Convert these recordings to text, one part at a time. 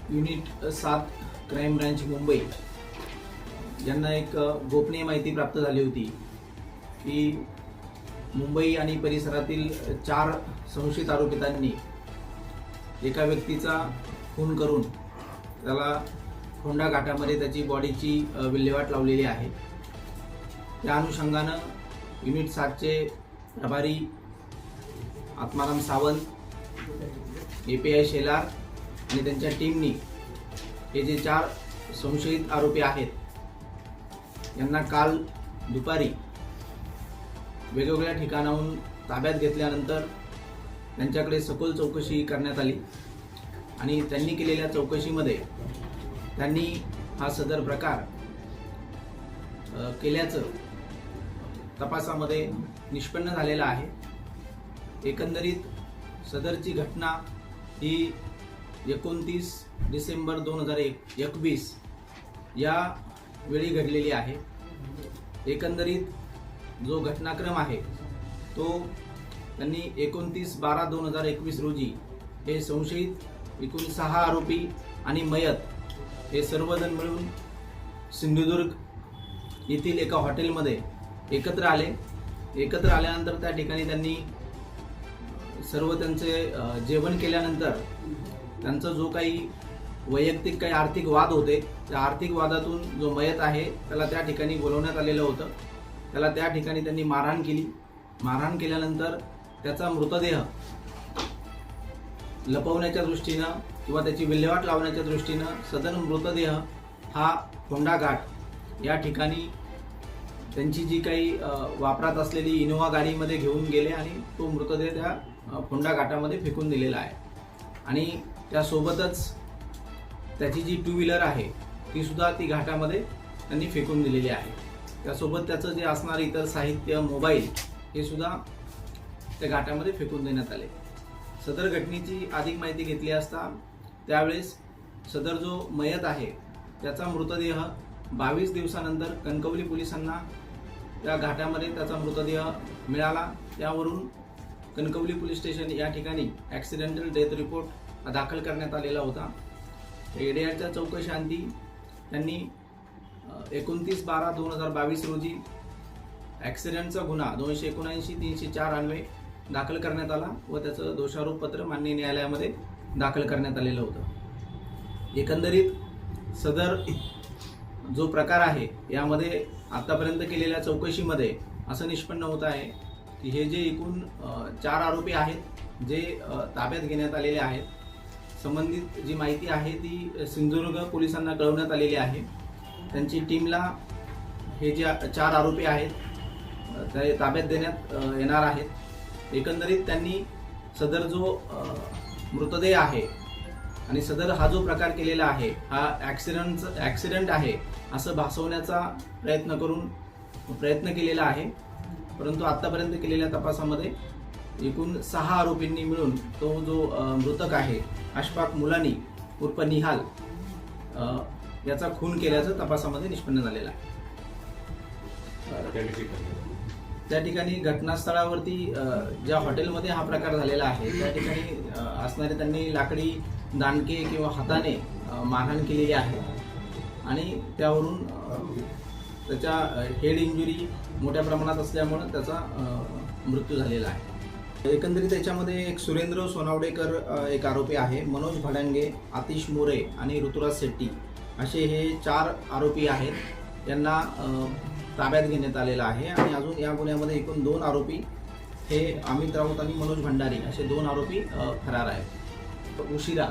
Unit 7 crime branch Mumbai यांना एक गोपनीय माहिती प्राप्त झाली होती की मुंबई आणि परिसरातील 4 संशयित आरोपितांनी एका व्यक्तीचा खून करून त्याला फोंडा घाटामध्ये त्याची बॉडीची विल्हेवाट लावलेली आहे। त्या अनुषंगानं युनिट 7चे प्रभारी आत्माराम सावंत, API शेलार आणि त्यांच्या टीमनी हे जे 4 संशयित आरोपी आहेत यांना काल दुपारी वेगवेगळ्या ठिकाणाहून ताब्यात घेतल्यानंतर त्यांच्याकडे सखोल चौकशी करण्यात आली आणि त्यांनी केलेल्या चौकशीमध्ये त्यांनी हा सदर प्रकार केल्याचं तपासामध्ये निष्पन्न झालेलं आहे। एकंदरीत सदरची घटना ही 29 डिसेंबर 2021 या वेळी घडलेली आहे। एकंदरीत जो घटनाक्रम आहे तो त्यांनी 29/12/2021 रोजी हे संशयित एकूण 6 आरोपी आणि मयत हे सर्वजण मिळून सिंधुदुर्ग येथील एका हॉटेलमध्ये एकत्र आल्यानंतर त्या ठिकाणी त्यांनी सर्व त्यांचे जेवण केल्यानंतर त्यांचा जो काही वैयक्तिक काही आर्थिक वाद होते त्या आर्थिक वादातून जो मयत आहे त्याला त्या ठिकाणी बोलवण्यात आलेलं होतं। त्याला त्या ठिकाणी त्यांनी मारहाण केली। मारहाण केल्यानंतर त्याचा मृतदेह लपवण्याच्या दृष्टीनं किंवा त्याची विल्हेवाट लावण्याच्या दृष्टीनं सदर मृतदेह हा फोंडा घाट या ठिकाणी त्यांची जी काही वापरात असलेली इनोवा गाडीमध्ये घेऊन गेले आणि तो मृतदेह त्या फोंडा घाटामध्ये फेकून दिलेला आहे आणि त्यासोबतच त्याची जी 2 व्हीलर आहे ती सुद्धा ती घाटामध्ये त्यांनी फेकून दिलेली आहे। त्यासोबत त्याचं जे असणारं इतर साहित्य, मोबाईल हे सुद्धा त्या घाटामध्ये फेकून देण्यात आले। सदर घटनेची अधिक माहिती घेतली असता त्यावेळेस सदर जो मयत आहे त्याचा मृतदेह 22 दिवसानंतर कणकवली पोलिसांना त्या घाटामध्ये त्याचा मृतदेह मिळाला। त्यावरून कणकवली पोलीस स्टेशन या ठिकाणी ॲक्सिडेंटल डेथ रिपोर्ट दाखल करण्यात आलेला होता। एडीआरच्या चौकशांती त्यांनी 29/12/2022 रोजी ॲक्सिडेंटचा गुन्हा 279-304 अन्वये दाखल करण्यात आला व त्याचं दोषारोपपत्र माननीय न्यायालयामध्ये दाखल करण्यात आलेलं होतं। एकंदरीत सदर जो प्रकार आहे यामध्ये आतापर्यंत केलेल्या चौकशीमध्ये असं निष्पन्न होत आहे की हे जे एकूण 4 आरोपी आहेत जे ताब्यात घेण्यात आलेले आहेत, संबंधित जी माहिती आहे ती सिंधुदुर्ग पोलिसांना कळवण्यात आलेली आहे। त्यांची टीमला हे जे 4 आरोपी आहेत ते ताब्यात देण्यात येणार आहेत। एकंदरीत त्यांनी सदर जो मृतदेह आहे आणि सदर हा जो प्रकार केलेला आहे हा ॲक्सिडेंट आहे असं भासवण्याचा प्रयत्न केलेला आहे, परंतु आतापर्यंत केलेल्या तपासामध्ये एकूण 6 आरोपींनी मिळून तो जो मृतक आहे अशफाक मुलानी उर्फ निहाल याचा खून केल्याचं तपासामध्ये निष्पन्न झालेलं आहे। त्या ठिकाणी घटनास्थळावरती ज्या हॉटेलमध्ये हा प्रकार झालेला आहे त्या ठिकाणी असणारे त्यांनी लाकडी दांडके किंवा हाताने मारहाण केलेली आहे आणि त्यावरून त्याच्या हेड इंजुरी मोठ्या प्रमाणात असल्यामुळे त्याचा मृत्यू झालेला आहे। एकंदरीत त्याच्यामध्ये एक सुरेंद्र सोनावडेकर एक आरोपी आहे, मनोज भडांगे, आतिश मोरे आणि ऋतुराज शेट्टी असे हे 4 आरोपी आहेत। यांना ताब्यात घेण्यात आलेला आहे आणि अजून या गुन्ह्यामध्ये एकूण 2 आरोपी हे अमित राऊत आणि मनोज भंडारी असे 2 आरोपी फरार आहेत। उशिरा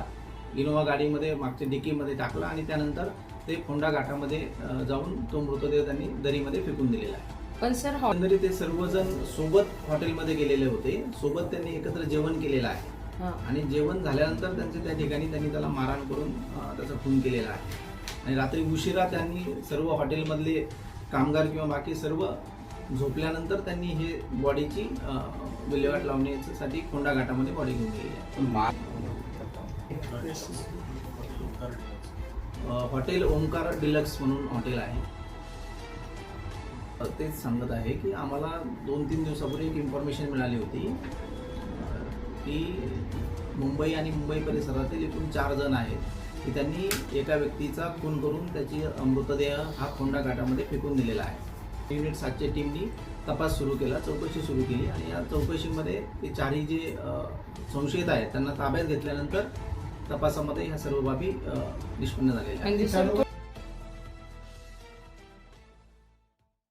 इनोवा गाडीमध्ये मागच्या डिकीमध्ये टाकला आणि त्यानंतर ते फोंडा घाटामध्ये जाऊन तो मृतदेह त्यांनी दरीमध्ये फेकून दिलेला आहे। पण सर एकंदरीत ते सर्वजण सोबत हॉटेलमध्ये गेलेले होते, सोबत त्यांनी एकत्र जेवण केलेलं आहे आणि जेवण झाल्यानंतर त्या ठिकाणी त्यांनी त्याला मारहाण करून त्याचा खून केलेला आहे आणि रात्री उशिरा त्यांनी सर्व हॉटेलमधले कामगार किंवा बाकी सर्व झोपल्यानंतर त्यांनी हे बॉडीची विल्हेवाट लावण्यासाठी फोंडा घाटामध्ये बॉडी घेऊन गेलेली आहे। हॉटेल ओंकार डिलक्स म्हणून हॉटेल आहे। तेच सांगत आहे की आम्हाला 2-3 दिवसापूर्वी एक इन्फॉर्मेशन मिळाली होती की मुंबई आणि मुंबई परिसरातील एकूण 4 जण आहेत की त्यांनी एका व्यक्तीचा खून करून त्याची मृतदेह हा फोंडा घाटामध्ये फेकून दिलेला आहे. युनिट 7च्या टीमनी तपास सुरू केला, चौकशी सुरू केली आणि या चौकशीमध्ये ते चारही जे संशयित आहेत त्यांना ताब्यात घेतल्यानंतर तपासामध्ये ह्या सर्व बाबी निष्पन्न झालेल्या आहेत.